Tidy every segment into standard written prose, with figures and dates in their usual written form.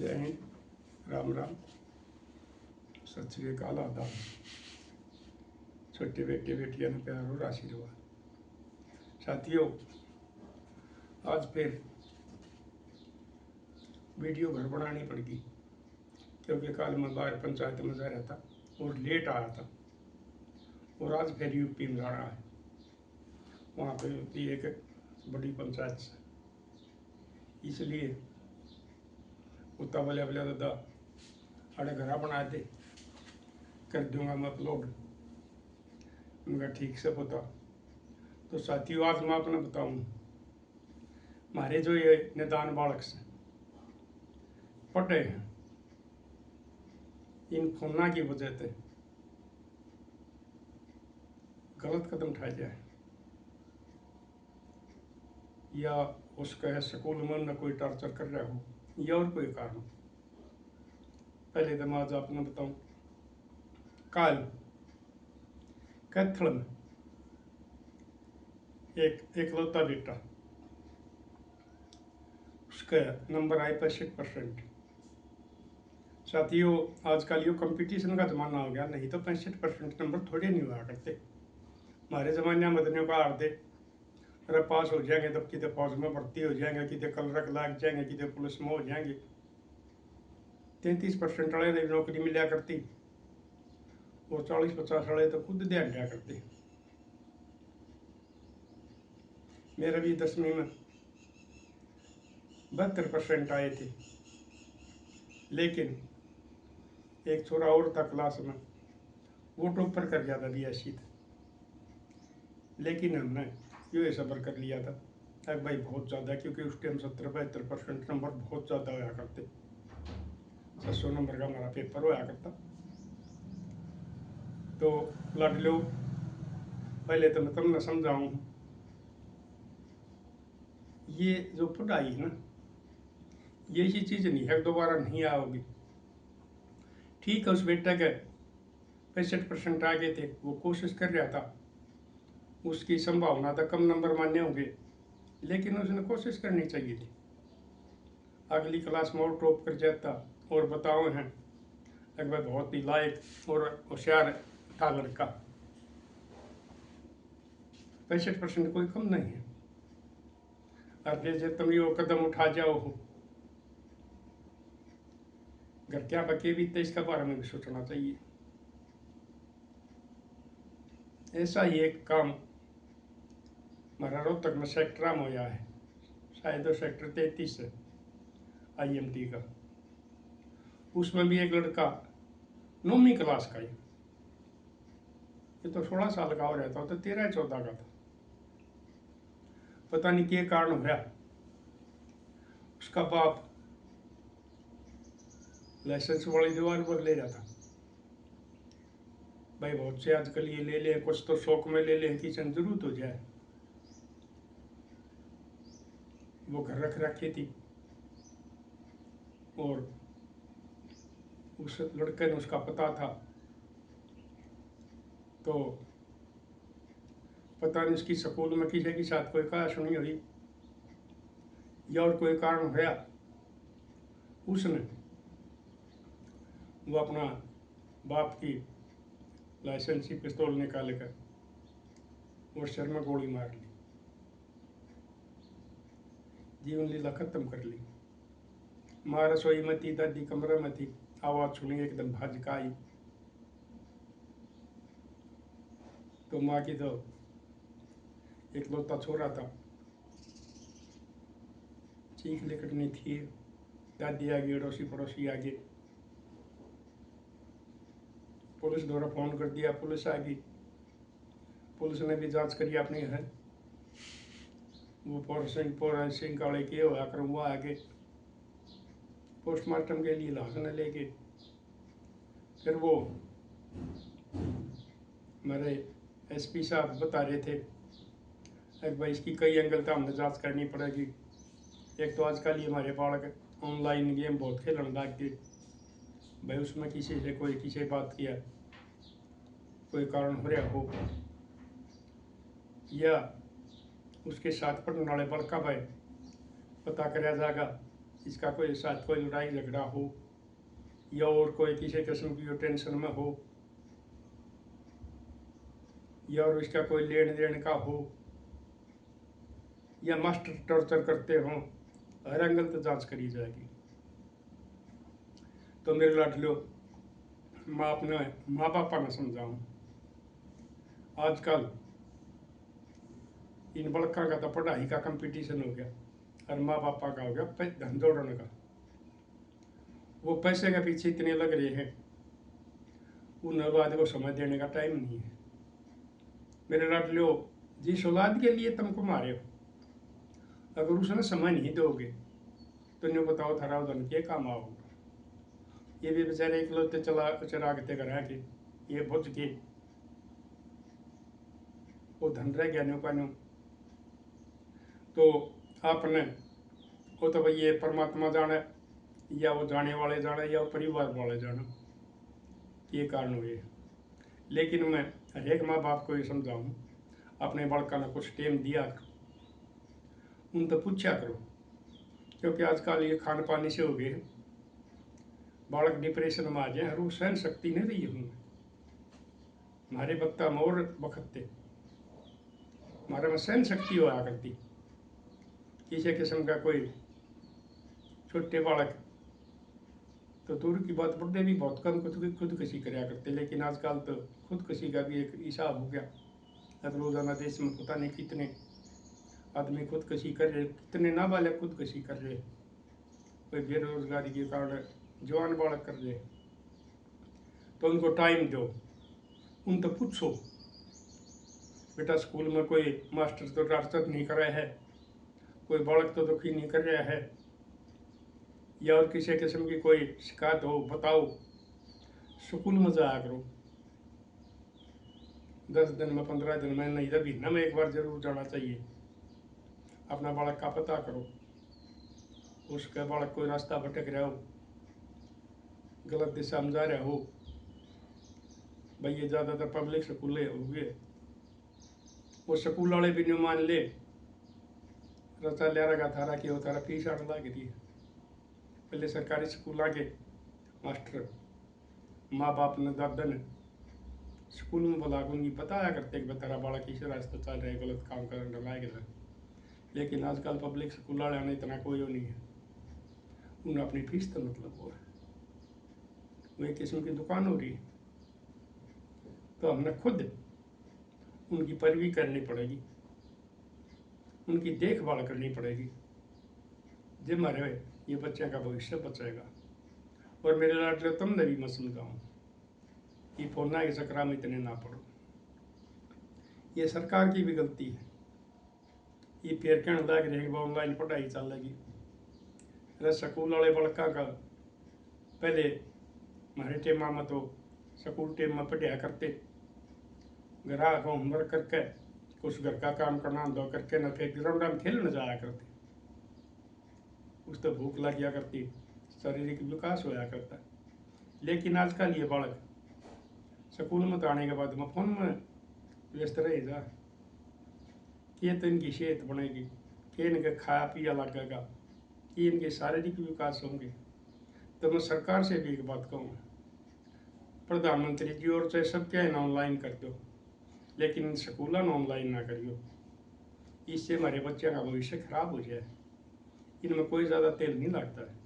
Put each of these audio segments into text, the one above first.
जय हिंद, राम राम, सत श्री अकाल, आदाब। छोटे बेटे बेटियां ने प्यार और आशीर्वाद। साथियों, आज फिर वीडियो घर बनानी पड़गी क्योंकि कल मैं बाहर पंचायत में जा रहा था और लेट आया था, और आज फिर यूपी में जाना है। वहाँ पे होती एक बड़ी पंचायत से, इसलिए उतना बोले दादा अरे घरा बना दे, कर दूंगा मैं अपलोड। उनका ठीक से पता। तो साथियों, आज मैं अपने बताऊँ, हमारे जो ये निदान बालक से पटे हैं, इन फोना की वजह से गलत कदम उठाया जाए या उसका स्कूल में न कोई टॉर्चर कर रहा हो या और कोई कारण। पहले तो मैं आज आपने बताऊं, कल कैथल में एक एकलौता बेटा, उसका नंबर आए 65%। साथियों, आजकल ये कंपटीशन का जमाना हो गया, नहीं तो 65% नंबर थोड़े नहीं हुआ करते। हमारे जमाने में मदनियों का हार दे, अरे पास हो जाएंगे तब कितने फौज में भर्ती हो जाएंगे, कितने कलरक लाग जाएंगे, कितने पुलिस में हो जाएंगे। 33% वाले नौकरी मिला करती और 40-50 वाले तो खुद ध्यान दिया करते। मेरे भी 10वीं में 72% आए थे, लेकिन एक छोरा और था क्लास में, वो टॉपर कर गया था 82 था, लेकिन हमने ये सब्र कर लिया था। अब भाई बहुत ज़्यादा, क्योंकि उस टाइम 70-72% नंबर बहुत ज़्यादा होया करते। 600 नंबर का हमारा पेपर होया करता। तो लड़ लो, पहले तो मैं तुमने समझाऊँ, ये जो पढ़ाई है ना, ये ऐसी चीज़ नहीं है दोबारा नहीं आओगी। ठीक है, उस बेटा के 65% आ गए थे, वो कोशिश कर रहा था, उसकी संभावना था कम नंबर मान्य होंगे, लेकिन उसने कोशिश करनी चाहिए थी। अगली क्लास में और टॉप कर जाता। और बताओ हैं, अकबर बहुत ही लायक और होशियार था लड़का। 65% कोई कम नहीं है। अरे जब तुम ये कदम उठा जाओ हो, घर क्या बके भी तो इसका बारे में भी सोचना चाहिए। ऐसा ही एक काम हमारा रोहतक में सेक्टर में होया है, शायद सेक्टर 33 है IMT का। उसमें भी एक लड़का 9वीं क्लास का ही, ये तो 16 साल का हो रहा था, तो 13-14 का था। पता नहीं क्या कारण हुआ, उसका बाप लाइसेंस वाली दीवार पर ले जाता। भाई बहुत से आजकल ये ले ले, कुछ तो शौक में ले ले, किचन जरूरत हो जाए। वो घर रख रखी थी, और उस लड़के ने उसका पता था, तो पता नहीं उसकी स्कूल में किसी के साथ कोई कहा सुनी हुई या और कोई कारण हुआ, उसने वो अपना बाप की लाइसेंसी पिस्तौल निकाल कर और सिर में गोली मार ली, जीवन लीला खत्म कर ली। माँ रसोई में थी, दादी कमरे में थी, आवाज सुनी एकदम भाजका आई। तो माँ की तो इकलौता छोरा था, चीख लिकटनी थी। दादी आ गई, अड़ोसी पड़ोसी आ गए, पुलिस द्वारा फोन कर दिया, पुलिस आ गई। पुलिस ने भी जांच करी अपनी है, वो फोरेंसिक काले के होया कर वो आगे पोस्टमार्टम के लिए लाश ने लेके, फिर वो मेरे SP साहब बता रहे थे, एक भाई इसकी कई एंगल का हमने जांच करनी पड़ेगी। एक तो आजकल ये हमारे बालक ऑनलाइन गेम बहुत खेलने लग गए, भाई उसमें किसी से कोई किसी बात किया, कोई कारण हो रहा हो, या उसके साथ पढ़ने वाले बड़का भाई पता कराया जाएगा इसका कोई साथ कोई लड़ाई झगड़ा हो या और कोई किसी किस्म की टेंशन में हो या और इसका कोई लेन देन का हो या मास्टर टॉर्चर करते हों, हर एंगल तो जांच करी जाएगी। तो मेरे लाडलो, मैं अपने माँ बापा ने समझाऊँ, आजकल इन बड़का का तो पढ़ाई का कंपटीशन हो गया और माँ बापा का हो गया धन जोड़ने का। वो पैसे के पीछे इतने लग रहे हैं, उन औलाद को समय देने का टाइम नहीं है। मेरे लाडलो, जिस औलाद के लिए तुम कमा रहे हो, अगर उसने समय नहीं दोगे तो नहीं बताओ थारा धन के काम आओगे। ये भी बेचारे इकलौते चरागते कर हैं कि ये बुझ के वो धन रह गया न्यू का न्यू। तो आपने वो तो भाई ये परमात्मा जाने या वो जाने वाले जाने या वो परिवार वाले जाने, ये कारण हुए। लेकिन मैं हर एक माँ बाप को ये समझाऊँ, अपने बालका ने कुछ टाइम दिया करो, उन तो पूछा करो, क्योंकि आजकल ये खान पानी से हो गए बालक डिप्रेशन में आ जाए और वो सहन शक्ति नहीं रही है। हमारे बत्ता में और वक्त थे, हमारे में सहन शक्ति हुआ करती, किसी किस्म का कोई छोटे बालक तो दूर की बात, बड़े भी बहुत कम खुदकशी कराया करते। लेकिन आजकल तो खुदकशी का भी एक हिसाब हो गया। अब रोजाना देश में पता नहीं कितने आदमी खुदकशी कर रहे, कितने नाबालिग खुदकशी कर रहे, कोई बेरोजगारी के कारण जवान बालक कर रहे। तो उनको टाइम दो, उन तो पूछो, बेटा स्कूल में कोई मास्टर तो टार्चर नहीं कर रहा है, कोई बालक तो दुखी नहीं कर रहा है, या और किसी किस्म की कोई शिकायत हो बताओ, स्कूल में जाया करो। 10 दिन में 15 दिन में नहीं तो महीना में एक बार जरूर जाना चाहिए। अपना बालक का पता करो, उसका बालक कोई रास्ता भटक रहा हो, गलत दिशा में जा रहा हो। भाई ये ज़्यादातर पब्लिक स्कूल हो गए, वो स्कूल वाले भी नहीं मान ले, रचा लिया रखा थारा की वो थारा फीस आने लग रही है। पहले सरकारी स्कूल के मास्टर माँ बाप ने दादा ने स्कूल में बुला के उनकी बताया करते कि तेरा बालक किस रास्ते चल रहा है, गलत काम करने लायक। लेकिन आजकल पब्लिक स्कूल वाले ने इतना कोई नहीं है, उन्हें अपनी फीस तो मतलब हो है, वो एक किस्म की दुकान हो रही है। तो हमने खुद उनकी परवरिश करनी पड़ेगी, उनकी देखभाल करनी पड़ेगी, जब हमारे ये बच्चे का भविष्य बचेगा। और मेरे लाडले तुमने भी मैं समझाऊँ कि फोना के चक्कर में इतने ना पड़ो, ये सरकार की भी गलती है। ये फिर कहने लग रहे कि ऑनलाइन पढ़ाई चलेगी, स्कूल वाले बड़का का पहले हमारे टेम में तो स्कूल टेम में पढ़ाया करते, घर आकर होमवर्क करके कुछ घर का काम करना दो करके न फिर ग्राउंड में खेलने जाया करते, उस तो भूख लग गया करती, शारीरिक विकास होया करता। लेकिन आजकल ये बालक स्कूल में तो आने के बाद में फोन में व्यस्त रहेगा, कि तो इनकी सेहत बनेगी, कि इनके खाया पिया लगेगा, कि इनके शारीरिक विकास होंगे। तो मैं सरकार से भी एक बात कहूँ, प्रधानमंत्री जी और चाहे सब क्या ऑनलाइन कर दो, लेकिन स्कूल ऑनलाइन ना करियो, इससे हमारे बच्चे का भविष्य खराब हो जाए। इनमें कोई ज़्यादा तेल नहीं लगता है,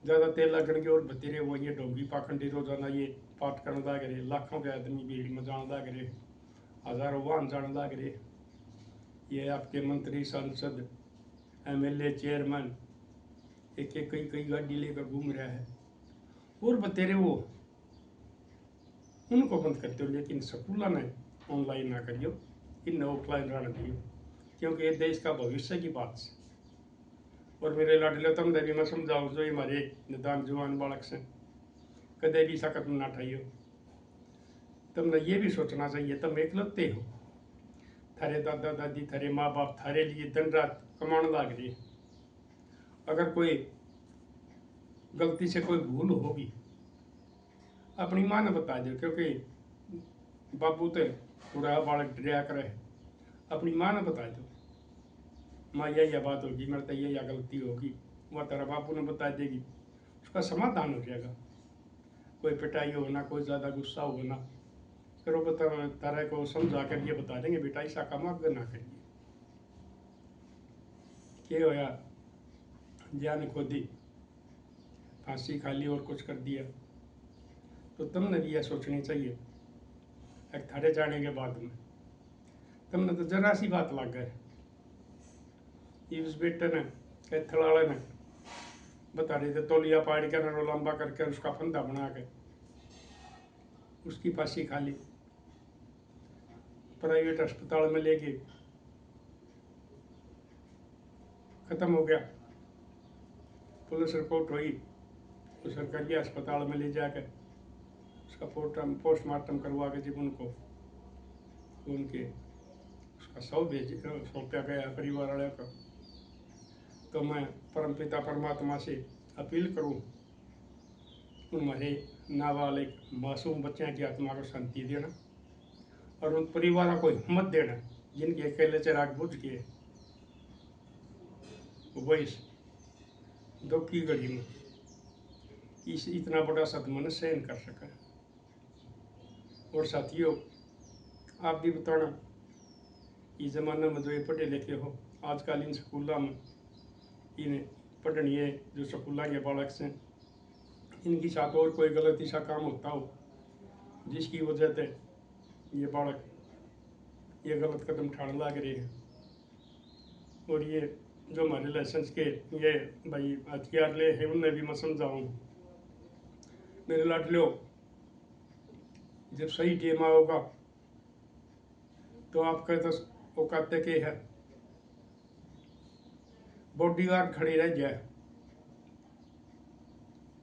ज़्यादा तेल लगने के और बतेरे वो ये डोंगी पाखंडी रोजाना ये पाठ करने लग रहे, लाखों के आदमी भीड़ में जाने लग रहे, हजारों वाहन जाने लग रहे, ये आपके मंत्री सांसद MLA चेयरमैन एक एक कई गाड़ी लेकर घूम रहा है, और बतेरे वो उनको बंद करते हो। लेकिन स्कूल ने ऑनलाइन ना करियो, इन ऑफलाइन रहने दियो, क्योंकि ये देश का भविष्य की बात है। और मेरे लाडले तुम भी मैं समझाऊँ, जो हमारे निदान जवान बालक से कदे भी सकत ना ठाइयो। तुमने ये भी सोचना चाहिए तुम एकलौते हो, थारे दादा दादी थारे माँ बाप थारे लिए दिन रात कमाने लग रही। अगर कोई गलती से कोई भूल होगी अपनी माँ ने बता दो, क्योंकि बाबू तो थोड़ा बालक डरिया करे, अपनी माँ ने बता दो, माँ यह बात होगी, मेरे तो यह गलती होगी, वह तेरा बापू ने बता देगी, उसका समाधान हो जाएगा। कोई पिटाई हो ना, कोई ज़्यादा गुस्सा हो ना, फिर वो तरह को समझा कर ये बता देंगे बेटा ऐसा काम आगे ना करिए। क्या होया, जान खो दी, फांसी खा ली और कुछ कर दिया, तो तुमने भी यह सोचनी चाहिए एक थारे जाने के बाद में तुमने तो जरा सी बात लग गए, उस बेटे ने कैथल वाले ने बता रहे थे, तौलिया पाड़ कर लंबा करके उसका फंदा बना के उसकी फांसी खा ली, प्राइवेट अस्पताल में ले गए, खत्म हो गया। पुलिस रिपोर्ट हुई तो सरकारी अस्पताल में ले जाकर उसका पोस्टमार्टम करवा के जब उनको उनके उसका शव सौंपा गया परिवार वाले को, तो मैं परमपिता परमात्मा से अपील करूं हमारे नाबालिग मासूम बच्चों की आत्मा को शांति देना और उन परिवारों को हिम्मत देना जिनके अकेले चिराग बुझ गए, वो इस दुख की घड़ी में इस इतना बड़ा सदमा सहन कर सका। और साथियों, आप भी बताना, इस जमाने में जो ये पढ़े लिखे हो, आजकल इन स्कूलों में इन पढ़निए जो स्कूलों के बालक से इनकी साथ और कोई गलत सा काम होता हो जिसकी वजह से ये बालक ये गलत कदम उठाने लग रहे हैं, और ये जो हमारे लाइसेंस के ये भाई हथियार ले हैं उन्हें भी मैं समझाऊँ, मेरे लाडलो जब सही टाइम आओगा तो आपका तो औकात के है, बॉडीगार्ड खड़ी रह जाए,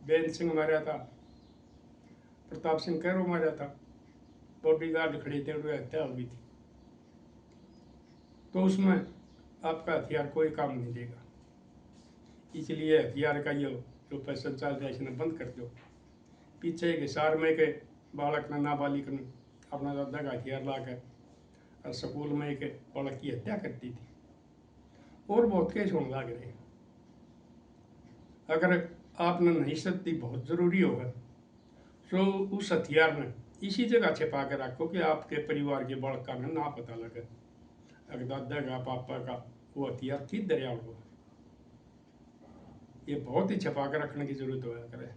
बेन सिंह मारा था, प्रताप सिंह कैरो मारा था, बॉडीगार्ड खड़े थे, हत्या हो गई थी, तो उसमें आपका हथियार कोई काम नहीं देगा। इसलिए हथियार का ये जो फैशन चल रहा है इसने बंद कर दो। पीछे के सार में के बालक ने नाबालिग ने अपना दादा का हथियार ला कर स्कूल में एक बालक की हत्या कर दी थी, और बहुत केस होने लग रहे हैं। अगर आपने नहीं सकती बहुत ज़रूरी होगा तो उस हथियार ने इसी जगह छिपा कर रखो कि आपके परिवार के बालक का ना पता लगे, अगर दादा का पापा का वो हथियार किधर है हुआ, ये बहुत ही छपा कर रखने की जरूरत होया करे।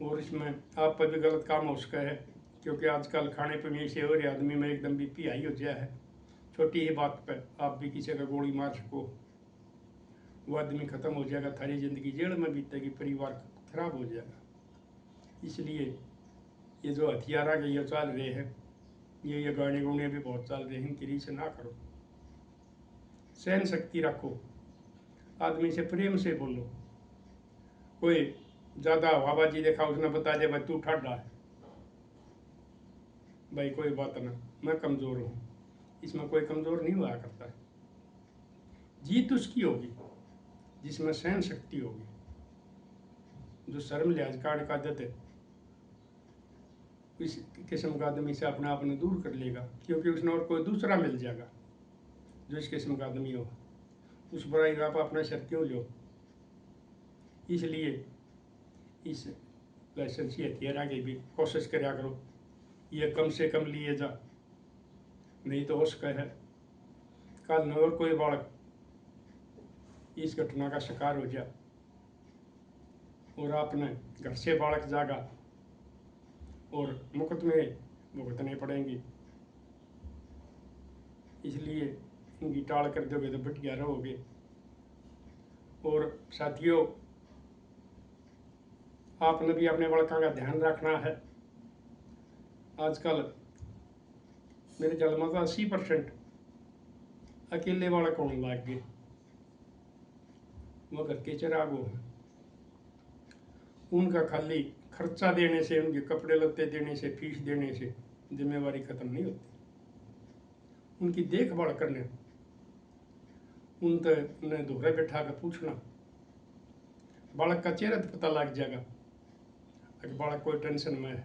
और इसमें आप पर भी गलत काम हो सका है, क्योंकि आजकल खाने पीने से और आदमी में एकदम बीपी हाई हो गया है, छोटी ही बात पर आप भी किसी का गोली मार सको, वो आदमी खत्म हो जाएगा, थारी जिंदगी जेल में बीतेगी, परिवार खराब हो जाएगा। इसलिए ये जो हथियार आगे ये चल रहे हैं, ये गाने गुने भी बहुत चल रहे हैं, इनकी रीच ना करो, सहन शक्ति रखो, आदमी से प्रेम से बोलो। कोई ज़्यादा हवाबाजी देखा उसने बता दिया भाई तू ठाडा है, भाई कोई बात ना, मैं कमज़ोर हूँ, इसमें कोई कमज़ोर नहीं हुआ करता है। जीत उसकी होगी जिसमें सहन शक्ति होगी, जो शर्म लिहाज काट का देते इस किस्म का आदमी से अपने आप ने दूर कर लेगा, क्योंकि उसने और कोई दूसरा मिल जाएगा जो इस किस्म का आदमी हो, उस बुराई का आप अपना सर क्यों लो। इसलिए इस लाइसेंसी हथियार आगे भी कोशिश करा करो, ये कम से कम लिए जा, नहीं तो हो सका है कल न और कोई बालक इस घटना का शिकार हो जाए और आपने घर से बालक जागा और मुकदमे भुगतने पड़ेंगे। इसलिए इनकी टाल कर दोगे तो बढ़िया रहोगे। और साथियों, आपने भी अपने बालकों का ध्यान रखना है। आजकल मेरे ख्याल में 80% अकेले बालक होने लग गए, वो घर के चिराग हो, उनका खाली खर्चा देने से, उनके कपड़े लत्ते देने से, फीस देने से जिम्मेवारी खत्म नहीं होती। उनकी देखभाल करने, उन्हें दोहरे बैठा कर पूछना, बालक का चेहरा तो पता लग जाएगा अगर बालक कोई टेंशन में है,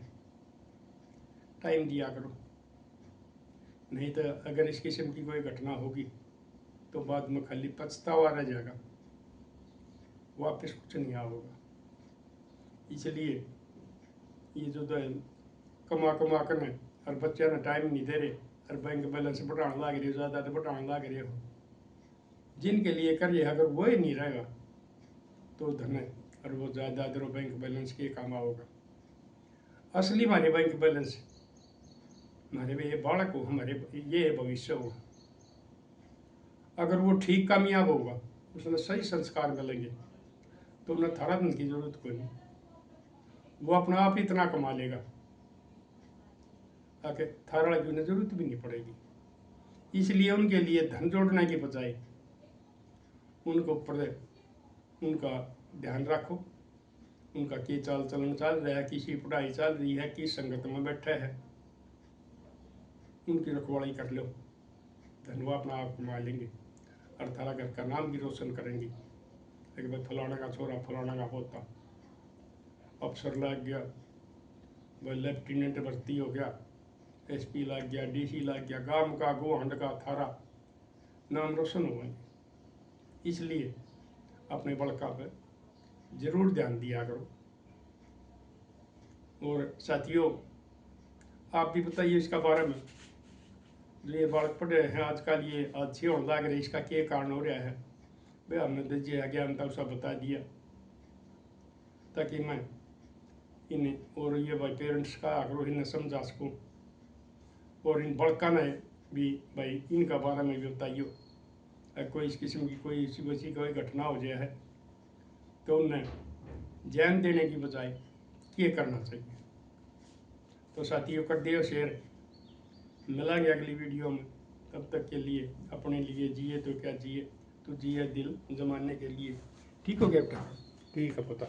टाइम दिया करो। नहीं तो अगर इस किस्म की कोई घटना होगी तो बाद में खाली पछतावा रह जाएगा, वापस कुछ नहीं होगा। इसलिए ये जो तो कमा कर ने और बच्चे ने टाइम नहीं दे रहे और बैंक बैलेंस बढ़ाने लग रहे हो, ज़्यादा तो बढ़ाने लग रहे हो, जिनके लिए करिए अगर वो ही नहीं रहेगा तो धन है और वो ज़्यादा देर बैंक बैलेंस के काम होगा। असली हमारे बैंक बैलेंस हमारे ये बालक हो, हमारे ये भविष्य हो। अगर वो ठीक कामयाब होगा, उसने सही संस्कार मिलेंगे तो उन्हें थारा धन की जरूरत कोई नहीं, वो अपना आप ही इतना कमा लेगा ताकि थारा की उन्हें जरूरत भी नहीं पड़ेगी। इसलिए उनके लिए धन जोड़ने की बजाय उनको उनका ध्यान रखो, उनका क्या चाल चलन चल रहा है, किसी पढ़ाई चल रही है, किस संगत में बैठा है, उनकी रखवाली कर लो, धन वो अपना आप कमा लेंगे और थारा घर का नाम भी रोशन करेंगे। एक भाई फलाना का छोरा, फलाना का पोता अफसर लग गया, भाई लेफ्टिनेंट भर्ती हो गया, SP लग गया, DC लग गया, गांव का गोहंड का थारा नाम रोशन हुआ। इसलिए अपने बड़का पर जरूर ध्यान दिया करो। और साथियों, आप भी बताइए इसका बारे में, जो ये बालक पढ़ रहे हैं आजकल, ये अच्छे होने लग रहे, इसका क्या कारण हो रहा है? भाई हमने दीजिए ज्ञान था सब बता दिया ताकि मैं इन्हें और ये भाई पेरेंट्स का आग्रह इन्हें समझा सकूँ और इन बड़का ने भी भाई इनका बारे में भी बताइयो। कोई इस किस्म की कोई इसी वैसी कोई घटना हो जाए है तो उन्हें ज्ञान देने की बजाय ये करना चाहिए। तो साथियों कर दियो शेयर, मिलेंगे अगली वीडियो में। तब तक के लिए अपने लिए जिए तो क्या जिए, तो जिए दिल जमाने के लिए। ठीक हो गया बेटा? ठीक है पता।